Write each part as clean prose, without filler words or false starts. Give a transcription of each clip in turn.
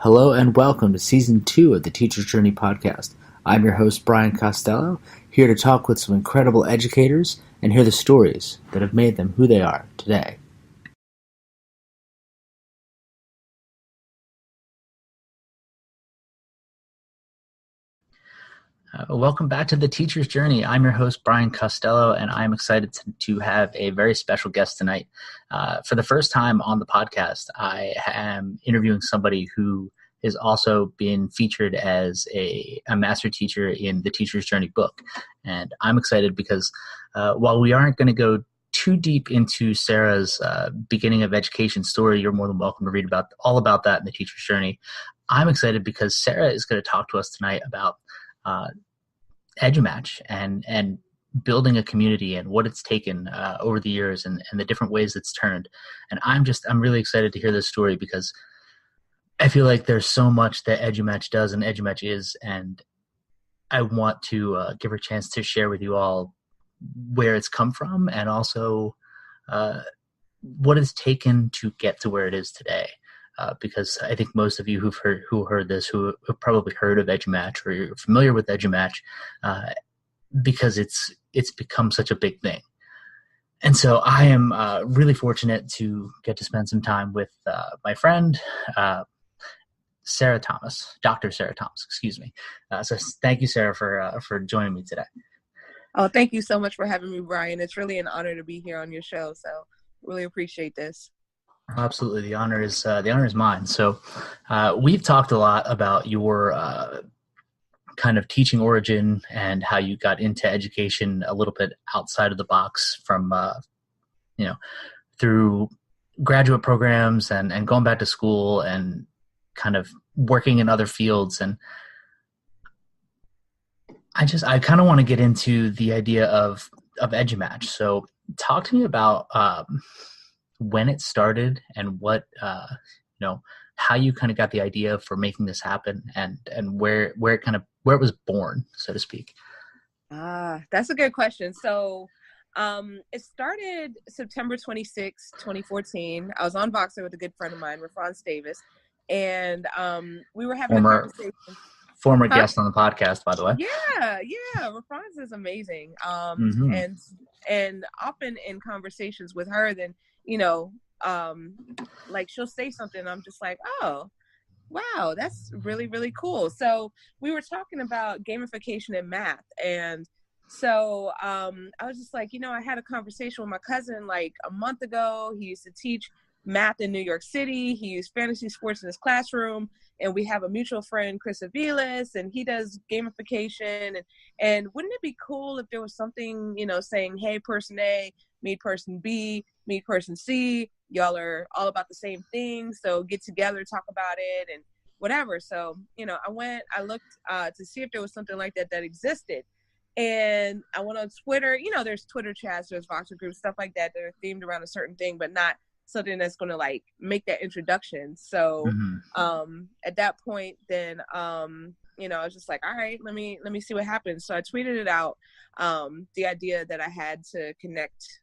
Hello and welcome to Season 2 of the Teacher's Journey podcast. I'm your host, Brian Costello, here to talk with some incredible educators and hear the stories that have made them who they are today. Welcome back to the Teacher's Journey. I'm your host, Brian Costello, and I'm excited to have a very special guest tonight. For the first time on the podcast, I am interviewing somebody who is also being featured as a master teacher in the Teacher's Journey book. And I'm excited because while we aren't going to go too deep into Sarah's beginning of education story, you're more than welcome to read all about that in the Teacher's Journey. I'm excited because Sarah is going to talk to us tonight about Edumatch and building a community and what it's taken over the years and the different ways it's turned. And I'm really excited to hear this story because I feel like there's so much that Edumatch does and Edumatch is, and I want to give her a chance to share with you all where it's come from and also what it's taken to get to where it is today. Because I think most of you who heard this, who have probably heard of Edumatch or you're familiar with Edumatch, because it's become such a big thing. And so I am really fortunate to get to spend some time with my friend, Sarah Thomas, Dr. Sarah Thomas, excuse me. So thank you, Sarah, for joining me today. Oh, thank you so much for having me, Brian. It's really an honor to be here on your show. So really appreciate this. Absolutely. The honor is mine. So we've talked a lot about your kind of teaching origin and how you got into education a little bit outside of the box from, through graduate programs and going back to school and kind of working in other fields. And I kind of want to get into the idea of Edumatch. So talk to me about when it started and what, how you kind of got the idea for making this happen and where it was born, so to speak. That's a good question. So it started September 26, 2014. I was on Voxer with a good friend of mine, Rafron Davis, and we were having a conversation. Former guest on the podcast, by the way. Yeah. Rafron's is amazing. And often in conversations with her, then, like she'll say something, I'm just like, oh, wow, that's really, really cool. So we were talking about gamification in math. And so I was just like, I had a conversation with my cousin like a month ago. He used to teach math in New York City. He used fantasy sports in his classroom. And we have a mutual friend, Chris Aviles, and he does gamification. And wouldn't it be cool if there was something, saying, hey, person A, meet person B, meet person C, y'all are all about the same thing, so get together, talk about it, and whatever. So, I looked to see if there was something like that existed. And I went on Twitter. There's Twitter chats, there's Voxer groups, stuff like that are themed around a certain thing, but not something that's going to like make that introduction. So at that point, then I was just like, all right, let me see what happens. So I tweeted it out, the idea that I had to connect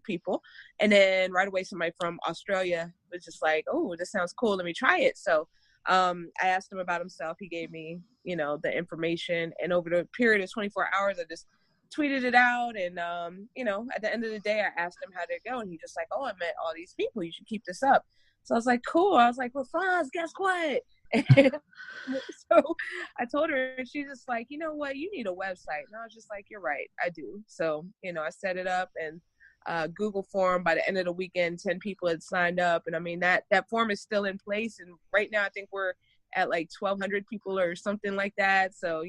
people, and then right away somebody from Australia was just like, oh, this sounds cool, let me try it. So I asked him about himself. He gave me the information, and over the period of 24 hours I just tweeted it out. And at the end of the day I asked him how did it go, and he just like, oh, I met all these people, you should keep this up. So I was like, cool. I was like, well, Franz, guess what? And so I told her, and she's just like, you know what, you need a website. And I was just like, you're right, I do. So I set it up, and Google form. By the end of the weekend, 10 people had signed up. And I mean, that form is still in place. And right now I think we're at like 1,200 people or something like that. So,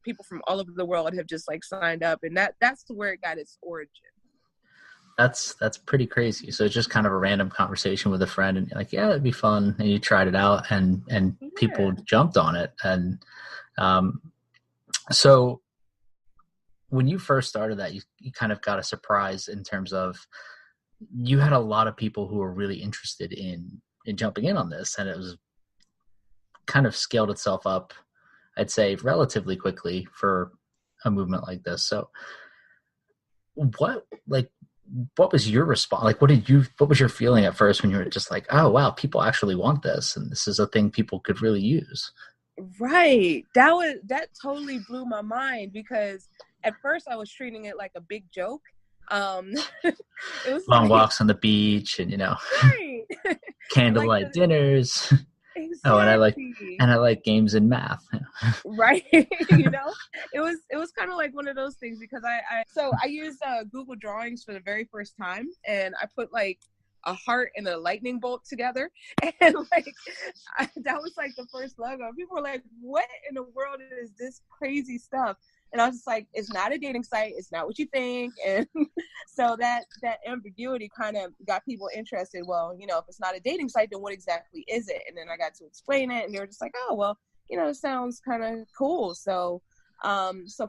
people from all over the world have just like signed up, and that's where it got its origin. That's pretty crazy. So it's just kind of a random conversation with a friend, and you're like, yeah, it'd be fun. And you tried it out, and people jumped on it. And so when you first started that, you kind of got a surprise in terms of you had a lot of people who were really interested in jumping in on this, and it was kind of scaled itself up, I'd say, relatively quickly for a movement like this. So what was your response? Like, what was your feeling at first when you were just like, oh, wow, people actually want this. And this is a thing people could really use. Right. That totally blew my mind because at first I was treating it like a big joke. Um, it was Long like, walks on the beach and, right. Like candlelight dinners. Oh, exactly. and I like games and math. Right. It was kind of like one of those things because I used Google Drawings for the very first time, and I put like a heart and a lightning bolt together, and like that was like the first logo. People were like, what in the world is this crazy stuff? And I was just like, it's not a dating site, it's not what you think. And so that ambiguity kind of got people interested. Well, if it's not a dating site, then what exactly is it? And then I got to explain it, and they were just like, oh well, it sounds kind of cool. So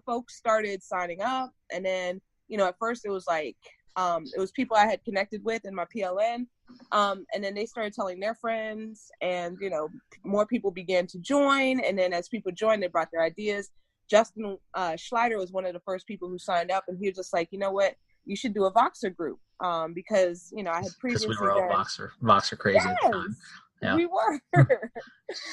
folks started signing up, and then at first it was like it was people I had connected with in my PLN, and then they started telling their friends, and more people began to join, and then as people joined, they brought their ideas. Justin Schleider was one of the first people who signed up, and he was just like, you know what, you should do a Voxer group, because I had Because we previously were all done. Voxer crazy at the Yes, time. Yeah. we were.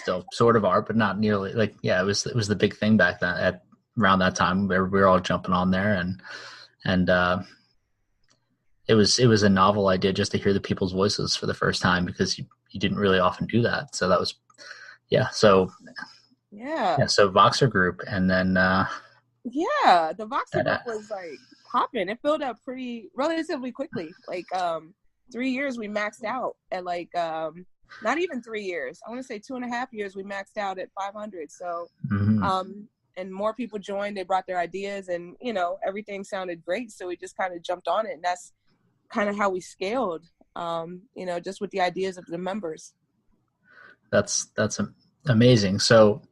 Still sort of are, but not nearly. Like, yeah, it was the big thing back then at around that time where we were all jumping on there, and it was a novel idea just to hear the people's voices for the first time, because you didn't really often do that. So that was, yeah. So Yeah. yeah, so Voxer group, and then Yeah, the Voxer that group was like popping. It filled up pretty relatively quickly. Like 3 years we maxed out at like not even 3 years. I want to say 2.5 years we maxed out at 500. So mhm. and more people joined. They brought their ideas, and everything sounded great. So we just kind of jumped on it, and that's kind of how we scaled. Just with the ideas of the members. That's amazing. So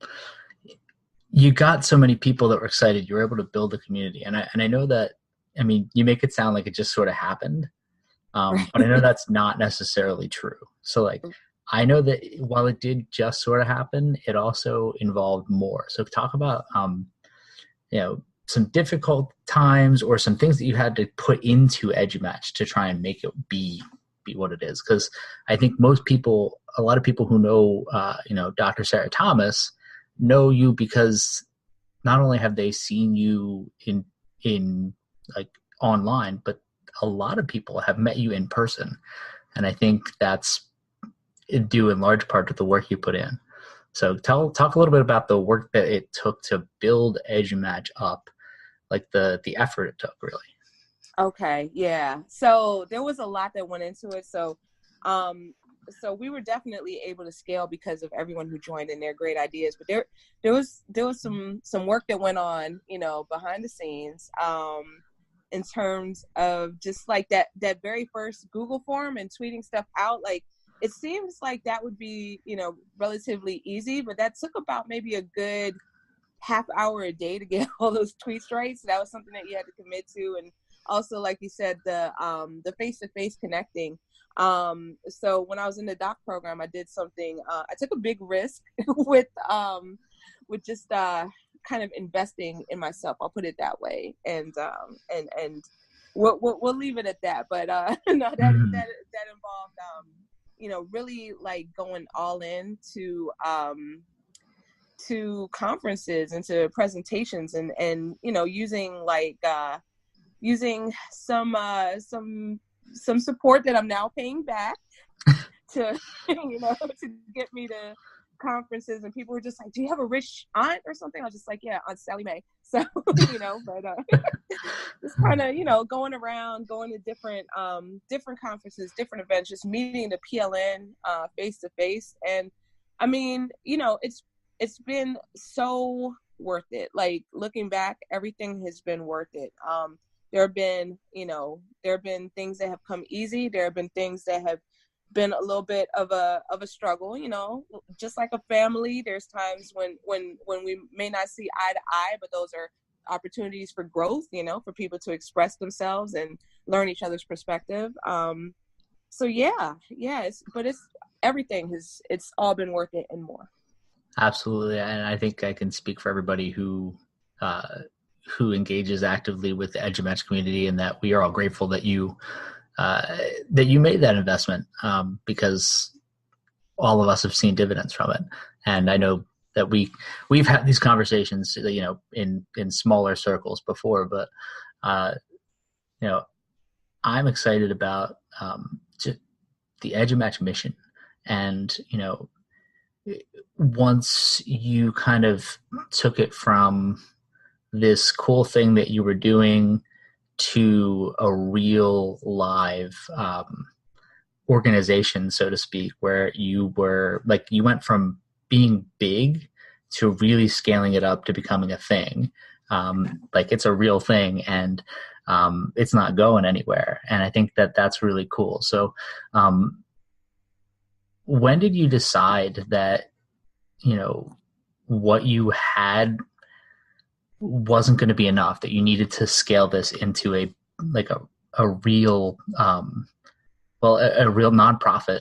you got so many people that were excited. You were able to build a community, and I know that. I mean, you make it sound like it just sort of happened, but I know Right. that's not necessarily true. So, like, I know that while it did just sort of happen, it also involved more. So, talk about some difficult times or some things that you had to put into Edumatch to try and make it be what it is. Because I think a lot of people who know Dr. Sarah Thomas know you because not only have they seen you in like online, but a lot of people have met you in person, and I think that's due in large part to the work you put in. So talk a little bit about the work that it took to build Edumatch up, like the effort it took, really. Okay, yeah. So there was a lot that went into it. So we were definitely able to scale because of everyone who joined and their great ideas. But there was some work that went on, behind the scenes, in terms of just like that very first Google form and tweeting stuff out. Like, it seems like that would be, relatively easy, but that took about maybe a good half hour a day to get all those tweets right. So that was something that you had to commit to. And also, like you said, the face-to-face connecting. So when I was in the doc program, I did something, I took a big risk with just kind of investing in myself. I'll put it that way. And we'll leave it at that. But no, Mm-hmm. that involved really like going all in to conferences and to presentations, and using some support that I'm now paying back to to get me to conferences. And people were just like, do you have a rich aunt or something? I was just like, yeah, Aunt Sally Mae. So but just kind of going around, going to different conferences, different events, just meeting the PLN face to face. And I mean, it's been so worth it. Like, looking back, everything has been worth it. There have been things that have come easy. There have been things that have been a little bit of a struggle, just like a family. There's times when we may not see eye to eye, but those are opportunities for growth, for people to express themselves and learn each other's perspective. So it's everything it's all been worth it and more. Absolutely, and I think I can speak for everybody who who engages actively with the Edumatch community, and that we are all grateful that you made that investment, because all of us have seen dividends from it. And I know that we've had these conversations, in smaller circles before, but uh, you know, I'm excited about the Edumatch mission, and once you kind of took it from this cool thing that you were doing to a real live organization, so to speak, where you went from being big to really scaling it up to becoming a thing. Like it's a real thing, and it's not going anywhere. And I think that that's really cool. So, when did you decide that what you had wasn't going to be enough, that you needed to scale this into a real a real nonprofit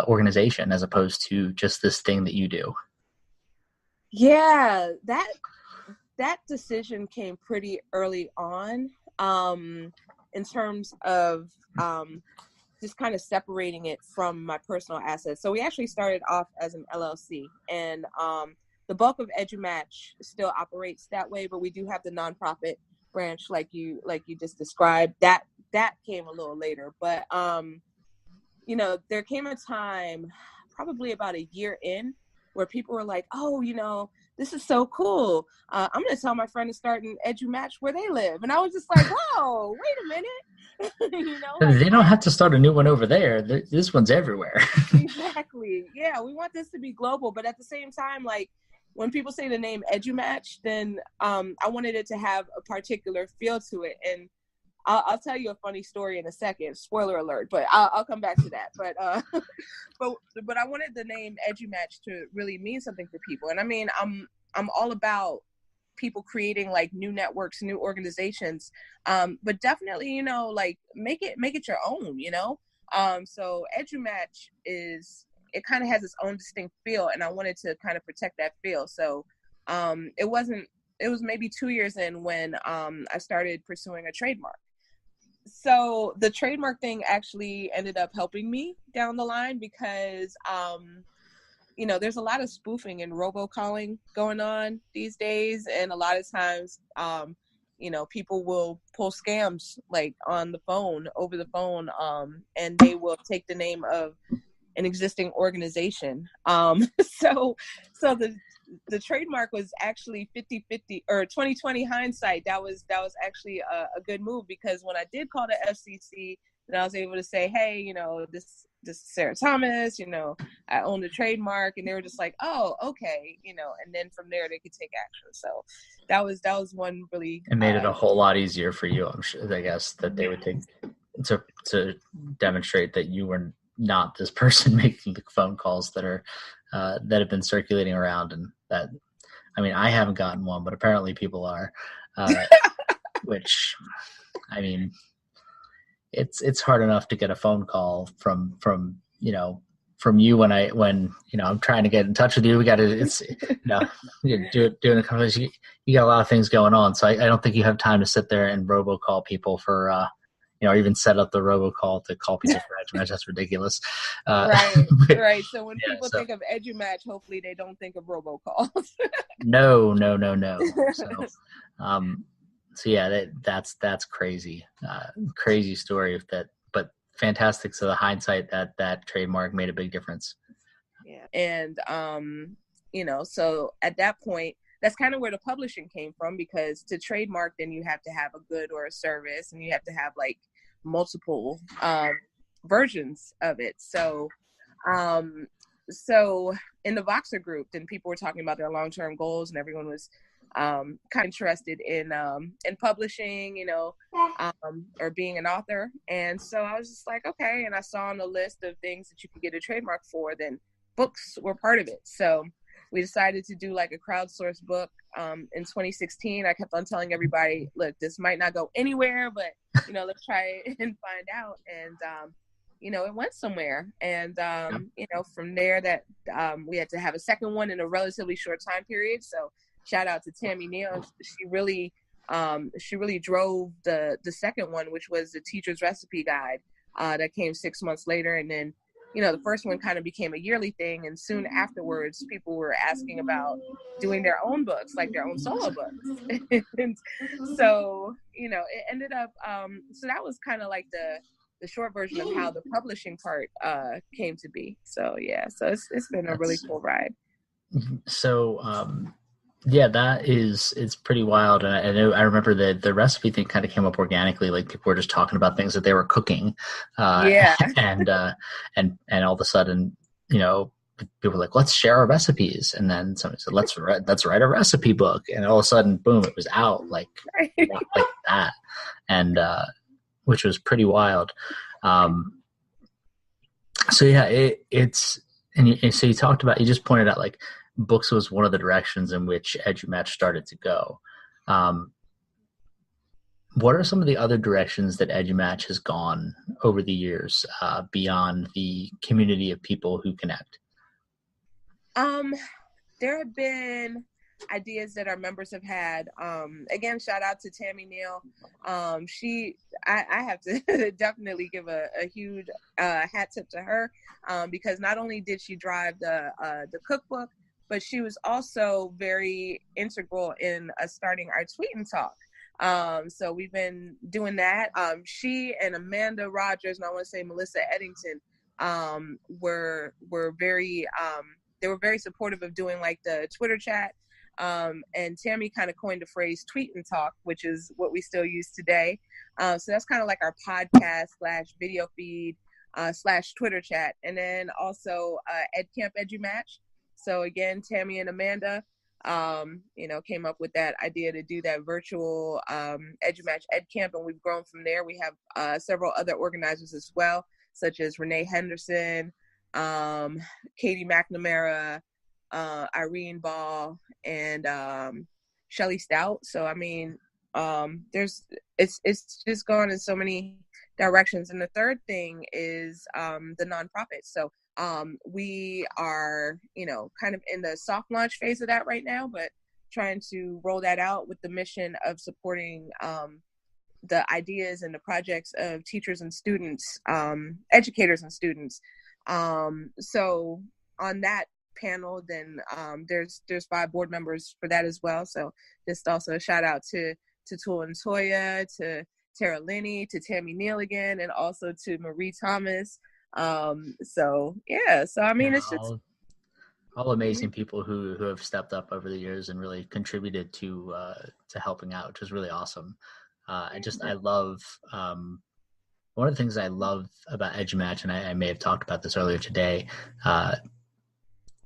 organization, as opposed to just this thing that you do? Yeah, that decision came pretty early on, in terms of just kind of separating it from my personal assets. So we actually started off as an LLC, and the bulk of Edumatch still operates that way, but we do have the nonprofit branch, like you just described. That came a little later, but there came a time, probably about a year in, where people were like, "Oh, this is so cool. I'm going to tell my friend to start an Edumatch where they live." And I was just like, "Whoa, wait a minute." Like, They don't have to start a new one over there. This one's everywhere. exactly. Yeah, we want this to be global, but at the same time, like, when people say the name Edumatch, then I wanted it to have a particular feel to it. And I'll tell you a funny story in a second. Spoiler alert, but I'll come back to that. But but I wanted the name Edumatch to really mean something for people. And I mean, I'm all about people creating like new networks, new organizations, but definitely, like make it your own. So Edumatch it kind of has its own distinct feel, and I wanted to kind of protect that feel. So it was maybe 2 years in when I started pursuing a trademark. So the trademark thing actually ended up helping me down the line, because there's a lot of spoofing and robocalling going on these days, and a lot of times people will pull scams like on the phone, over the phone, and they will take the name of an existing organization. So the trademark was actually 50-50, or 2020 hindsight. That was actually a good move, because when I did call the FCC, then I was able to say, "Hey, this is Sarah Thomas, I own the trademark," and they were just like, "Oh, okay," and then from there they could take action. So that was one really It made it a whole lot easier for you, I'm sure, I guess, that they would take to demonstrate that you were not this person making the phone calls that have been circulating around. And that, I mean, I haven't gotten one, but apparently people are, which, I mean, it's hard enough to get a phone call from you when I'm trying to get in touch with you. We got to, doing a conversation. You got a lot of things going on, so I don't think you have time to sit there and robocall people for even set up the robocall to call people for Edumatch. That's ridiculous. Right. So when people think of Edumatch, hopefully they don't think of robocalls. No. So yeah, that's crazy. Crazy story of that, but fantastic. So the hindsight that trademark made a big difference. Yeah. And so at that point, that's kind of where the publishing came from, because to trademark, then you have to have a good or a service, and you have to have like multiple versions of it. So in the Voxer group, then people were talking about their long-term goals, and everyone was kind of interested in publishing, or being an author. And so I was just like, okay. And I saw on the list of things that you could get a trademark for, then books were part of it. So we decided to do like a crowdsourced book in 2016. I kept on telling everybody, look, this might not go anywhere, but let's try it and find out. And it went somewhere. And from there, that we had to have a second one in a relatively short time period. So shout out to Tammy Neal. She really She really drove the second one, which was the teacher's recipe guide, that came 6 months later. And then, the first one kind of became a yearly thing. And soon afterwards, people were asking about doing their own books, like their own solo books. And so, it ended up, so that was kind of like the short version of how the publishing part came to be. So yeah, so it's been a really That's cool ride. so. Yeah, it's pretty wild. And I know I remember that the recipe thing kind of came up organically. Like people were just talking about things that they were cooking, uh, Yeah. and and all of a sudden, people were like, "Let's share our recipes." And then somebody said, let's write a recipe book." And all of a sudden, boom, it was out like that, and which was pretty wild. Um, so yeah, it's and so you just pointed out like books was one of the directions in which Edumatch started to go. Um, what are some of the other directions that Edumatch has gone over the years beyond the community of people who connect? um there have been ideas that our members have had. Again, shout out to Tammy Neal. I have to definitely give a huge hat tip to her, because not only did she drive the cookbook, but she was also very integral in us starting our tweet and talk. So we've been doing that. She and Amanda Rogers, and I want to say Melissa Eddington, were very they were very supportive of doing like the Twitter chat. And Tammy kind of coined the phrase tweet and talk, which is what we still use today. So that's kind of like our podcast / video feed / Twitter chat. And then also EdCamp Edumatch. So again, Tammy and Amanda, came up with that idea to do that virtual Edumatch EdCamp, and we've grown from there. We have several other organizers as well, such as Renee Henderson, Katie McNamara, Irene Ball, and Shelly Stout. So I mean, it's just gone in so many directions. And the third thing is the nonprofit. So we are, kind of in the soft launch phase of that right now, but trying to roll that out with the mission of supporting the ideas and the projects of teachers and students, educators and students. So on that panel, then there's 5 board members for that as well. So just also a shout out to Tul and Toya, to Tara Linney, to Tammy Neal again, and also to Marie Thomas. So yeah, so I mean, Yeah, it's just all amazing people who have stepped up over the years and really contributed to helping out, which is really awesome. I love one of the things I love about Edumatch, and I may have talked about this earlier today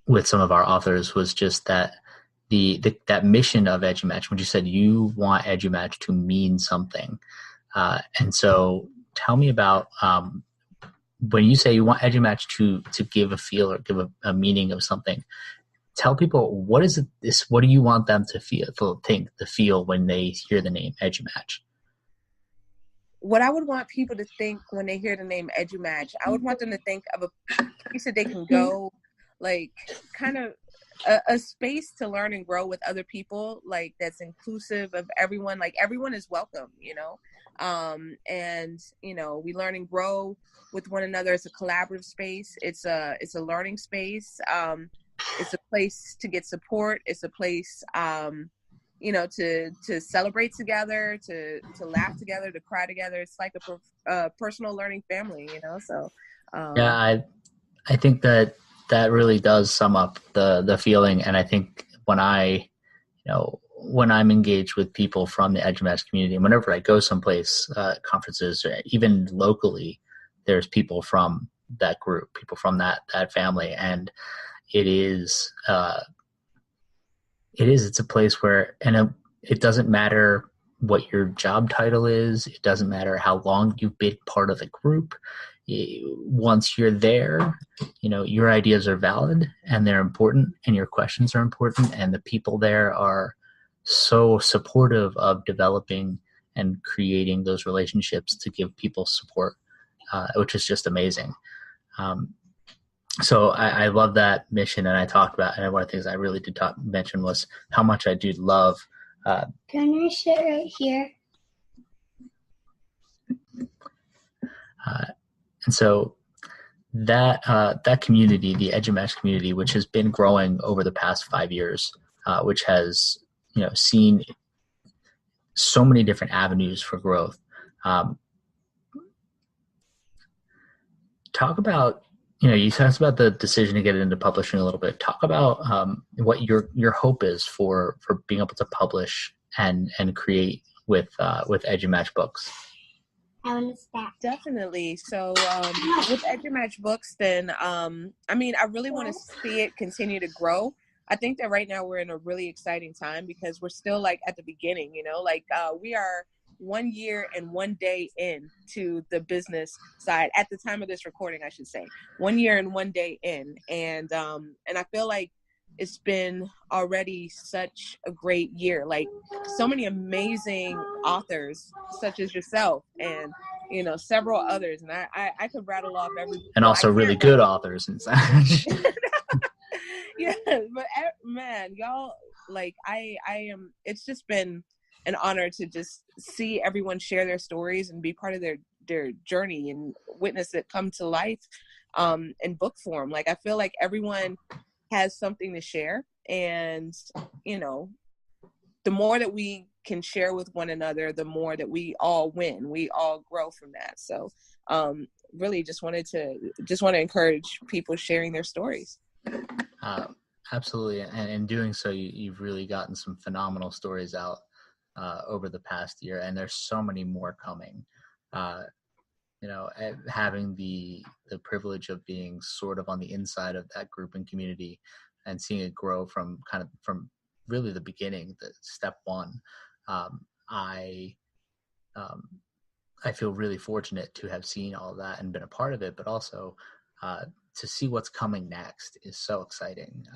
with some of our authors, was just that that mission of Edumatch. When you said you want Edumatch to mean something, and so tell me about when you say you want Edumatch to give a feel or give a meaning of something. Tell people, what is it? What do you want them to feel when they hear the name Edumatch? what I would want people to think when they hear the name Edumatch. I would want them to think of a place that they can go, like kind of a space to learn and grow with other people, like that's inclusive of everyone. Like everyone is welcome, and we learn and grow with one another. It's a collaborative space. It's a learning space. It's a place to get support. It's a place to celebrate together, to laugh together, to cry together. It's like a personal learning family, So Yeah, I think that really does sum up the feeling. And I think when I'm engaged with people from the EduMatch community, and whenever I go someplace, conferences, or even locally, there's people from that group, people from that family, and it is it's a place where, and it doesn't matter what your job title is. It doesn't matter how long you've been part of the group. Once you're there, your ideas are valid and they're important, and your questions are important, and the people there are so supportive of developing and creating those relationships to give people support, which is just amazing. So I love that mission, and I talked about, and one of the things I really did mention was how much I do love Can I sit right here? And so that community, the Edumatch community, which has been growing over the past 5 years, which has seen so many different avenues for growth. Um, Talk about you talked about the decision to get into publishing a little bit. Talk about what your hope is for being able to publish and create with Edumatch books. I want to stop. Definitely. So with Edumatch Books, then I mean, I really want to see it continue to grow. I think that right now we're in a really exciting time because we're still like at the beginning, like we are 1 year and 1 day in to the business side at the time of this recording, I should say. 1 year and 1 day in. And I feel like it's been already such a great year. Like so many amazing authors such as yourself and several others, and I could rattle off every. And Well, I also really can't good rattle. authors and such. Yeah, but man, y'all, like I am. It's just been an honor to just see everyone share their stories and be part of their journey and witness it come to life in book form. Like I feel like everyone has something to share, and the more that we can share with one another, the more that we all win. We all grow from that. So really just want to encourage people sharing their stories. Absolutely. And in doing so, you've really gotten some phenomenal stories out over the past year, and there's so many more coming. Having the privilege of being sort of on the inside of that group and community and seeing it grow from really the beginning, the step one. I feel really fortunate to have seen all that and been a part of it, but also to see what's coming next is so exciting.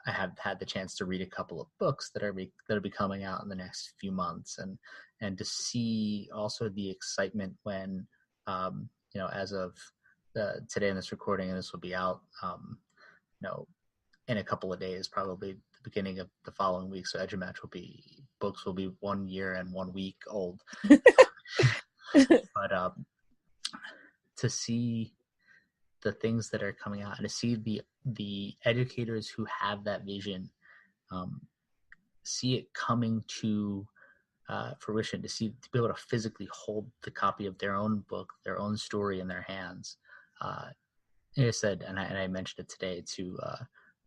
I have had the chance to read a couple of books that'll be coming out in the next few months, and to see also the excitement when, as of today in this recording, and this will be out, in a couple of days, probably the beginning of the following week. So Edumatch books will be 1 year and 1 week old. But to see the things that are coming out and to see the educators who have that vision, see it coming to fruition, to be able to physically hold the copy of their own book, their own story in their hands. Like I said, and I mentioned it today to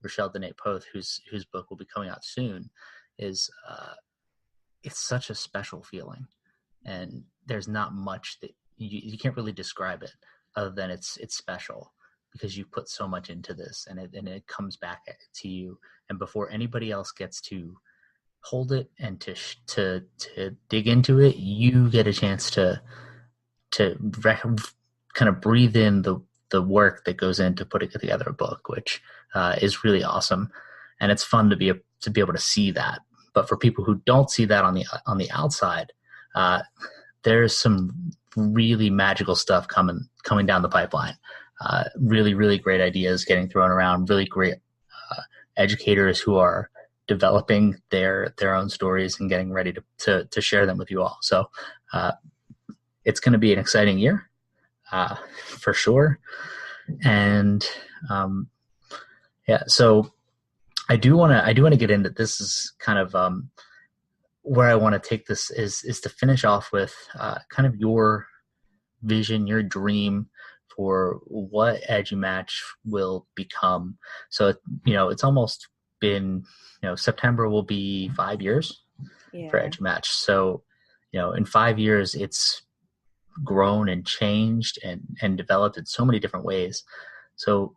Rochelle Dene Poth, whose book will be coming out soon, is it's such a special feeling, and there's not much that you can't really describe it other than it's special because you put so much into this, and it comes back to you, and before anybody else gets to hold it and to dig into it, you get a chance to kind of breathe in the work that goes into putting together a book, which is really awesome, and it's fun to be able to see that. But for people who don't see that on the outside, there's some really magical stuff coming down the pipeline. Really, really great ideas getting thrown around. Really great educators who are developing their own stories and getting ready to share them with you all. So it's going to be an exciting year for sure. And so I do want to get into this. Is kind of where I want to take this is to finish off with kind of your vision, your dream for what Edumatch will become. So it's almost been September will be 5 years for Edumatch. So in 5 years it's grown and changed and developed in so many different ways. So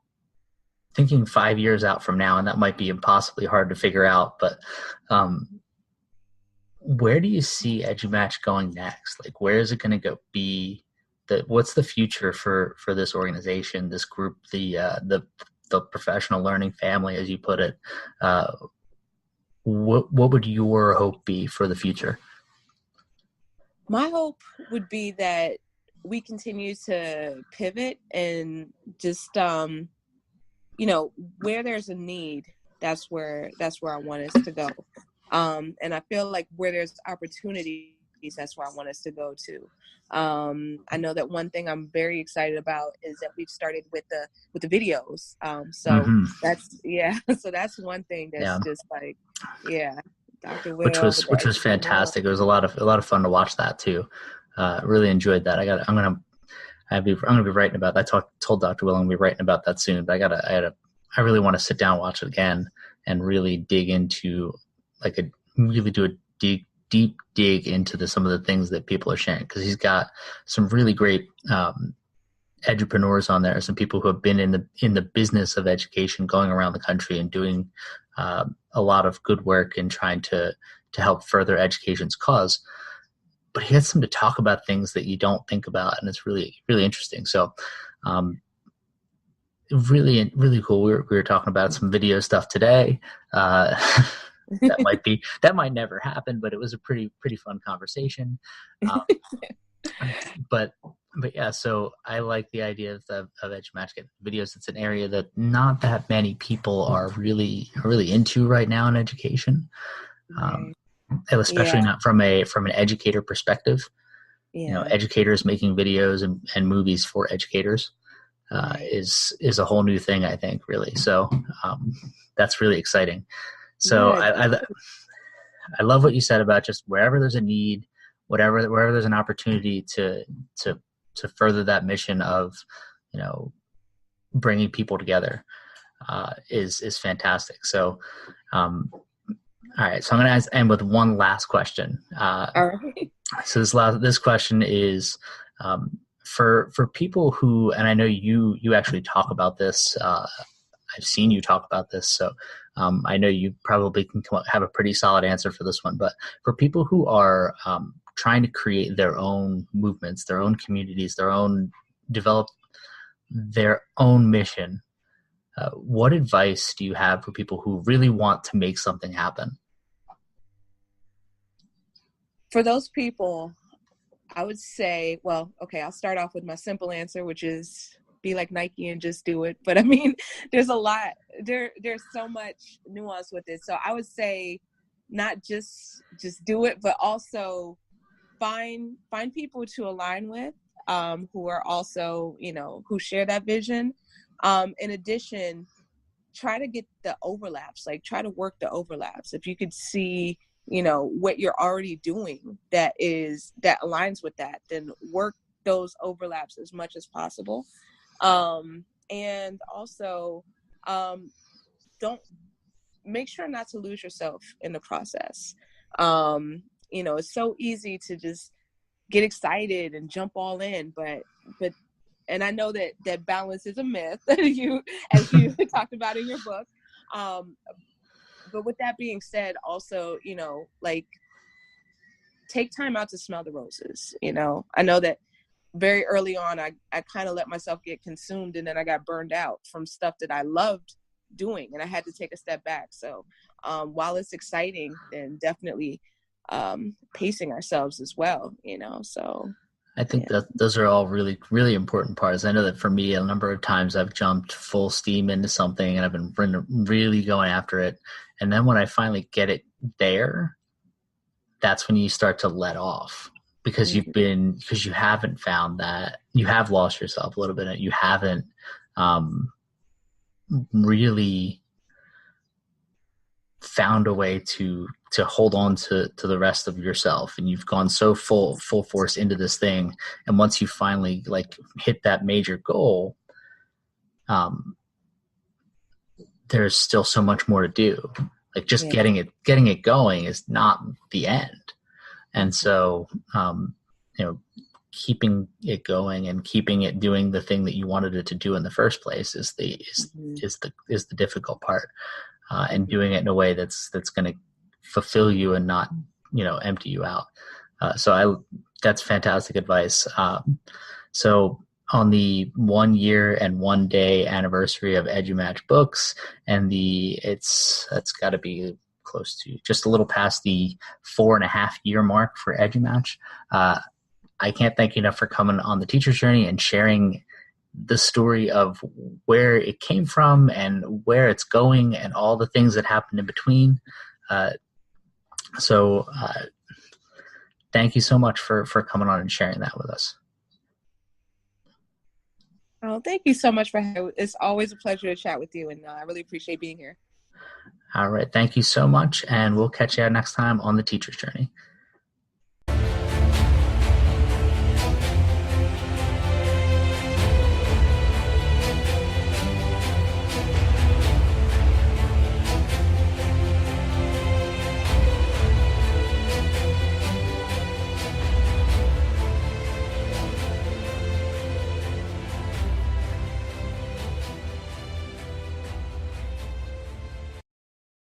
thinking 5 years out from now, and that might be impossibly hard to figure out, but where do you see Edumatch going next? Like, where is it going to go? What's the future for this organization, this group, the professional learning family, as you put it? What would your hope be for the future? My hope would be that we continue to pivot and just where there's a need, that's where I want us to go. And I feel like where there's opportunities, that's where I want us to go to. I know that one thing I'm very excited about is that we've started with the videos. So Mm-hmm. so that's one thing that's Yeah. just like, yeah, Dr. which Will was with the which was educational. fantastic. It was a lot of fun to watch that too. Really enjoyed that. I'm gonna be writing about that. Told Dr. Will I'm gonna be writing about that soon. But I really want to sit down and watch it again and really dig into really do a deep dig into some of the things that people are sharing, because he's got some really great edupreneurs on there, some people who have been in the business of education, going around the country and doing a lot of good work in trying to help further education's cause. But he gets them to talk about things that you don't think about, and it's really really interesting. So, really cool. We were talking about some video stuff today. That might never happen, but it was a pretty fun conversation. Um, but yeah, so I like the idea of Edumatch getting videos. It's an area that not that many people are really into right now in education, Right. especially Yeah. not from an educator perspective. Yeah. Educators making videos and movies for educators Right. is a whole new thing, I think, really. So that's really exciting. So Yeah. I love what you said about just wherever there's a need, wherever there's an opportunity to further that mission of, bringing people together, is fantastic. So, all right. So I'm going to end with one last question. All right. So this question is, for people who, and I know you actually talk about this. I've seen you talk about this, so I know you probably can have a pretty solid answer for this one. But for people who are trying to create their own movements, their own communities, develop their own mission, what advice do you have for people who really want to make something happen? For those people, I would say, well, okay, I'll start off with my simple answer, which is be like Nike and just do it. But I mean, there's a lot, there's so much nuance with it. So I would say not just do it, but also find people to align with, who are also, who share that vision. In addition, try to get the overlaps, like try to work the overlaps. If you could see, what you're already doing that aligns with that, then work those overlaps as much as possible. And also, don't make sure not to lose yourself in the process. It's so easy to just get excited and jump all in, but and I know that balance is a myth, as you talked about in your book. But with that being said, also, like, take time out to smell the roses. I know that very early on, I kind of let myself get consumed, and then I got burned out from stuff that I loved doing, and I had to take a step back. So while it's exciting, then definitely pacing ourselves as well, so. I think that those are all really, really important parts. I know that for me, a number of times I've jumped full steam into something and I've been really going after it. And then when I finally get it there, that's when you start to let off, because because you haven't found that, you have lost yourself a little bit. You haven't really found a way to hold on to the rest of yourself, and you've gone so full force into this thing, and once you finally hit that major goal, there's still so much more to do. Just getting it going is not the end. And so keeping it going and keeping it doing the thing that you wanted it to do in the first place is the difficult part. And doing it in a way that's going to fulfill you and not, empty you out. That's fantastic advice. So on the 1 year and 1 day anniversary of Edumatch Books, and that's got to be close to just a little past the 4.5 year mark for Edumatch. I can't thank you enough for coming on the teacher's journey and sharing the story of where it came from and where it's going and all the things that happened in between. So thank you so much for coming on and sharing that with us. Oh, thank you so much for having. It's always a pleasure to chat with you, and I really appreciate being here. All right. Thank you so much. And we'll catch you next time on The Teacher's Journey.